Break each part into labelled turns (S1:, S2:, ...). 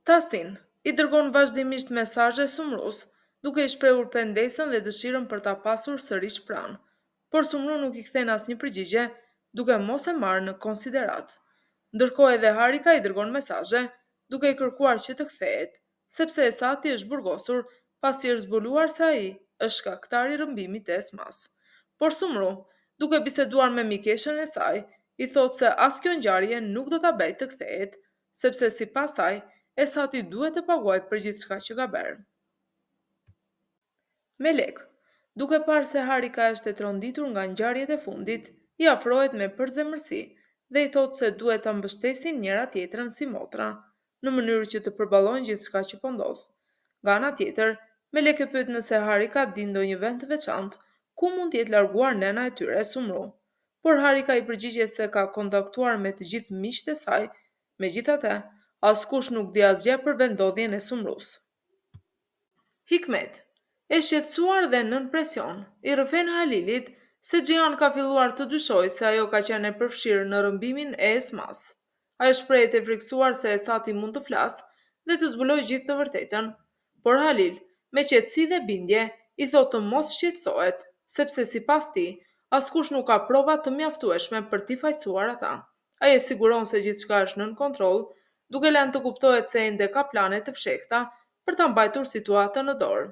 S1: Tasin i dërgon vazhdimisht mesazhe sumrues, duke i shprehur pendesën dhe dëshirën për ta pasur sërish pranë, por Sumru nuk i kthen asnjë përgjigje, duke mos e marrë në konsiderat. Ndërkohë edhe Harika i dërgon mesazhe, duke i kërkuar që të kthehet, sepse Esati është burgosur pasi është zbuluar se ai është shkaktari i rrëmbimit të Esmas. Por Sumru, duke biseduar me mikeshën e saj, i thot se as kjo ngjarje nuk do ta bëjë të kthehet, sepse sipas saj, Esati duhet të paguajë për gjithçka që ka bërë. Melek, duke parë se Harika është e tronditur nga ngjarjet e fundit, i afrohet me përzemërsi dhe i thot se duhet ta mbështesin njëra tjetrën si motra, në mënyrë që të përballojnë gjithçka që po ndodh. Nga ana tjetër, Melek e pyet nëse Harika di ndonjë vend të veçantë ku mund të jetë larguar nëna e tyre Sumru. Por Harika i përgjigjet se ka kontaktuar me të gjithë miqtë e saj, megjithatë, askush nuk di asgjë për vendodhjen e Sumrus. Hikmet, e shqetësuar dhe nën presion, i rrëfen Halilit se Xhian ka filluar të dyshojë se ajo ka qenë e përfshirë në rrëmbimin e Esmas. Ajo shprehet e frikësuar se Esati mund të flasë dhe të zbulojë gjithë të vërtetën, por Halil, me qetësi dhe bindje, i thotë të mos shqetësohet, sepse sipas tij, askush nuk ka prova të mjaftueshme për t'i fajsuar ata. Ai e siguron se gjithçka është nën kontroll, duke lënë të kuptohet se ende ka plane të fshehta për ta mbajtur situatën në dorë.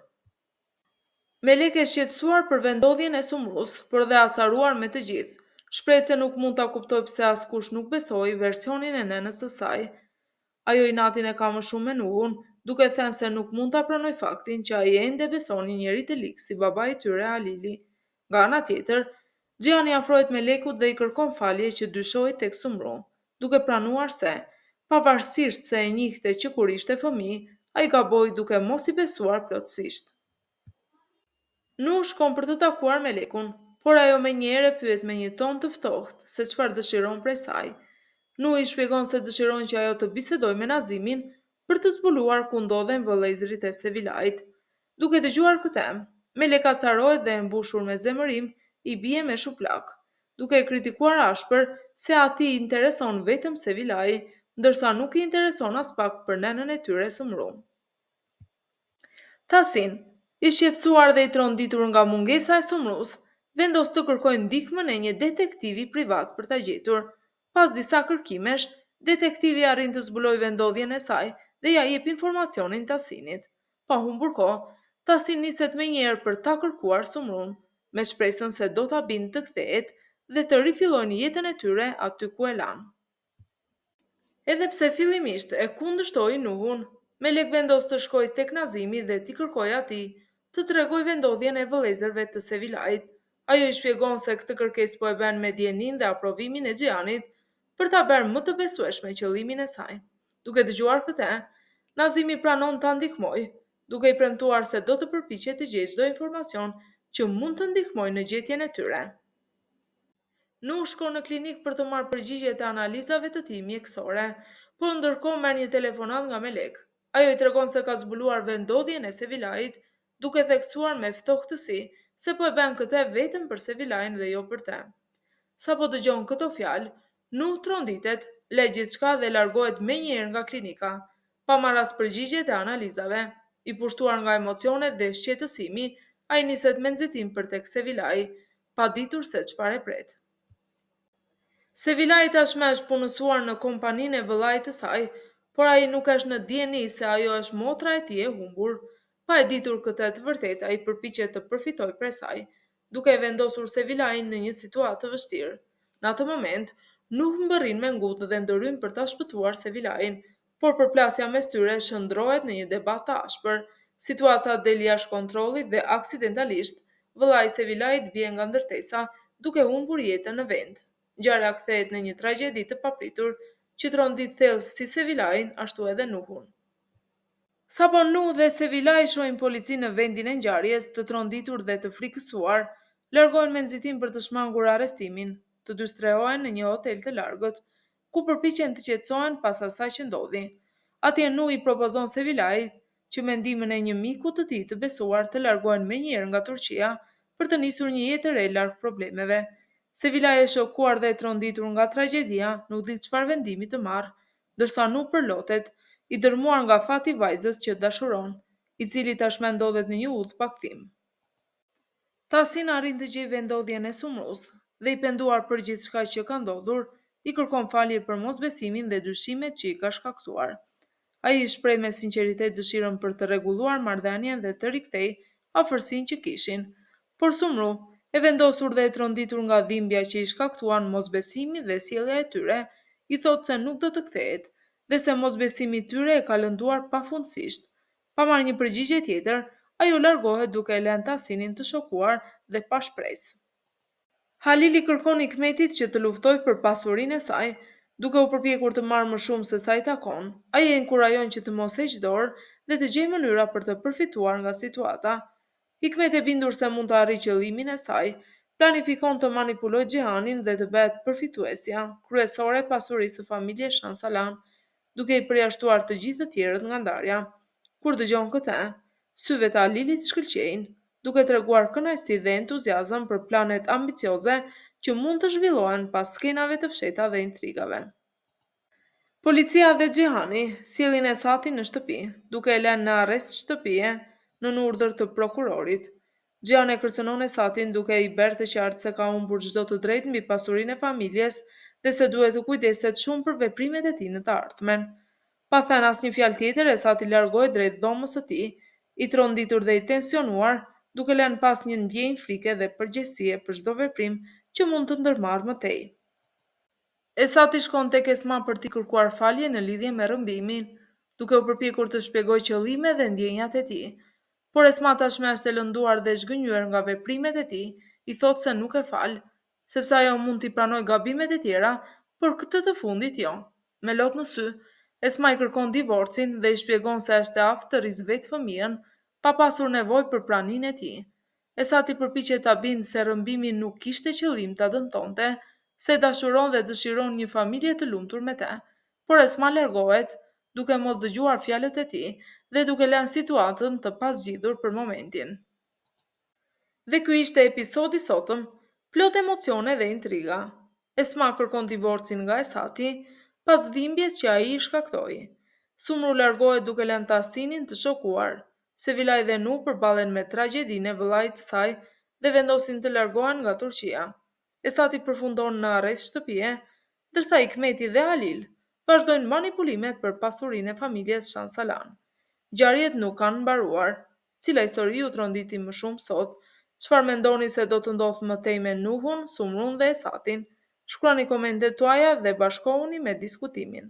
S1: Melek e shqetësuar për vendodhjen e Sumrus, por dhe acaruar me të gjithë, shprehet se nuk mund ta kuptojë pse askush nuk besoi versionin e nënës së saj. Ajo inatin e ka më shumë me Nuhun, duke thënë se nuk mund ta pranoj faktin që ai ende besoni njëri të ligë si babai i tyre Halili. Nga ana tjetër, Xhiani afrohet Melekut dhe i kërkon falje që dyshoi tek Sumru, duke pranuar se, pavarësisht se e njihte që kur ishte fëmijë, ai gaboi duke mos i besuar plotësisht. Nu shkon për të takuar Melekun, por ajo menjëherë pyet me një ton të ftohtë se çfarë dëshiron prej saj. Nu i shpjegon se dëshiron që ajo të bisedojë me Nazimin për të zbuluar ku ndodhen vëllezërit e Sevilait. Duke dëgjuar këtë, Melek acarohet dhe e mbushur me zemërim i bie me shuplak, duke e kritikuar ashpër se atij i intereson vetëm Sevilai, ndërsa nuk i intereson as pak për nënën e tyre Sumru. Tasin, i shqetësuar dhe i tronditur nga mungesa e Sumrus, vendos të kërkojë ndihmën e një detektivi privat për ta gjetur. Pas disa kërkimesh, detektivi arrin të zbulojë vendodhjen e saj dhe ja jep informacionin Tasinit. Pa humbur kohë, Tasin niset menjëherë për ta kërkuar Sumrun, me shpresën se do ta bindë të kthehet dhe të rifillojnë jetën e tyre aty ku e lanë. Edhe pse fillimisht e kundërshtoi Nuhun, Melek vendos të shkojë tek Nazimi dhe t'i kërkojë atij të tregojë vendodhjen e vëllezërve të Sevilait. Ajo i shpjegon se këtë kërkesë po e bën me dijenin dhe aprovimin e Xhianit për ta bërë më të besueshme qëllimin e saj. Duke dëgjuar këtë, Nazimi pranon ta ndihmojë, duke i premtuar se do të përpiqet të gjejë çdo informacion që mund të ndihmojë në gjetjen e tyre. Nu shkon në klinik për të marrë përgjigjet e analizave të tij mjekësore, po ndërkohë merr një telefonat nga Melek. Ajo i tregon se ka zbuluar vendodhjen e Sevilait, duke theksuar me ftohtësi se po e bën këtë vetëm për Sevilain dhe jo për të. Sapo dëgjon këto fjalë, Nu tronditet, le gjithçka dhe largohet menjëherë nga klinika, pa marrë as përgjigjet e analizave. I pushtuar nga emocionet dhe shqetësimi, ai niset me nxitim për tek Sevilai, pa ditur se çfarë e pret. Sevilai tashmë është punësuar në kompaninë e vëllait të saj, por ai nuk është në dieni se ajo është motra e tij e humbur. Pa e ditur këtë të vërtetë, ai përpiqet të përfitojë prej saj, duke e vendosur Sevilain në një situatë të vështirë. Në atë moment, nuk mbërrin me ngutë dhe ndërhyn për ta shpëtuar Sevilain, por përplasja mes tyre shndrohet në një debat të ashpër. Situata del jashtë kontrollit dhe aksidentalisht, vëllai i Sevilait bie nga ndërtesa, duke humbur jetën në vend. Ngjarja kthehet në një tragjedi të papritur që trondit thellë si Sevilain, ashtu edhe Nuhun. Sapo Nu dhe Sevilai shohin policinë në vendin e ngjarjes, të tronditur dhe të frikësuar, largohen me nxitim për të shmangur arrestimin. Të dy strehohen në një hotel të largët, ku përpiqen të qetësohen pas asaj që ndodhi. Atje Nu i propozon Sevilait që me ndihmën e një miku të tij të besuar të largohen menjëherë nga Turqia për të nisur një jetë e re larg problemeve. Sevilai e shokuar dhe e tronditur nga tragjedia, nuk di çfarë vendimi të marrë, ndërsa Nu përlotet i dërmuar nga fati i vajzës që dashuron, i cili tashmë ndodhet në një udhë pa kthim. Tasin arrin të gjejë vendodhjen e Sumrus dhe i penduar për gjithçka që ka ndodhur, i kërkon falje për mosbesimin dhe dyshimet që i ka shkaktuar. Ai i shpreh me sinqeritet dëshirën për të rregulluar marrëdhënien dhe të rikthej afërsinë që kishin, por Sumru, e vendosur dhe e tronditur nga dhimbja që i shkaktuan mosbesimi dhe sjellja e tyre, i thot se nuk do të kthehet dhe se mosbesimi i tyre e ka lënduar pafundësisht. Pa marrë një përgjigje tjetër, ajo largohet duke e lënë Tasinin të shokuar dhe pa shpresë. Halili kërkon Hikmetit që të luftojë për pasurinë e saj, duke u përpjekur të marrë më shumë se sa i takon. Ai e inkurajon që të mos heqë dorë dhe të gjejë mënyra për të përfituar nga situata. Hikmet, e bindur se mund të arrijë qëllimin e saj, planifikon të manipulojë Xhihanin dhe të bëhet përfituesja kryesore e pasurisë së familjes Shansalan, duke i përjashtuar të gjithë të tjerët nga ndarja. Kur dëgjon këtë, syvet e Halilit shkëlqejnë, duke treguar kënaqësi dhe entuziazëm për planet ambicioze që mund të zhvillohen pas skenave të fshehta dhe intrigave. Policia dhe Xhihani sjellin Esatin në shtëpi, duke e lënë në arrest shtëpie në urdhër të prokurorit. Xhihan e kërcënon Esatin duke i bërë të qartë se ka humbur çdo të drejtë mbi pasurinë e familjes dhe se duhet të kujdeset shumë për veprimet e tij në të ardhmen. Pa thënë asnjë fjalë tjetër, Esati largohet drejt dhomës së tij, i tronditur dhe i tensionuar, duke lënë pas një ndjenjë frike dhe përgjegjësie për çdo veprim që mund të ndërmarrë më tej. Esati shkon tek Esma për t'i kërkuar falje në lidhje me rrëmbimin, duke u përpjekur të shpjegojë qëllime dhe ndjenjat e tij. Por Esma tashmë është e lënduar dhe zhgënjur nga veprimet e tij, i thotë se nuk e fal, sepse ajo mund t'i pranojë gabimet e tjera, por këtë të fundit jo. Me lot në sy, Esma i kërkon divorcin dhe i shpjegon se është e aftë të rrisë vetë fëmijën, pa pasur nevojë për praninë e tij. Esati përpiqet ta bindë se rrëmbimi nuk kishte qëllim ta dëmtonte, se dashuron dhe dëshiron një familje të lumtur me te, por Esma largohet, duke mos dëgjuar fjalët e tij dhe duke lënë situatën të pasgjidhur për momentin. Dhe ky ishte episodi i sotëm, plot emocione dhe intriga. Esma kërkon divorcin nga Esati pas dhimbjes që ai i shkaktoi. Sumru largohet duke lënë Tasinin të shokuar. Sevilaj dhe Nu përballen me tragjedinë e vëllait të saj dhe vendosin të largohen nga Turqia. Esati përfundon në arrest shtëpie, ndërsa Hikmeti dhe Halil vazhdojnë manipulimet për pasurinë e familjes Shansalan. Ngjarjet nuk kanë mbaruar. Cila histori ju tronditi më shumë sot? Çfarë mendoni se do të ndodhë më tej me Nuhun, Sumrun dhe Esatin? Shkruani komentet tuaja dhe bashkohuni me diskutimin.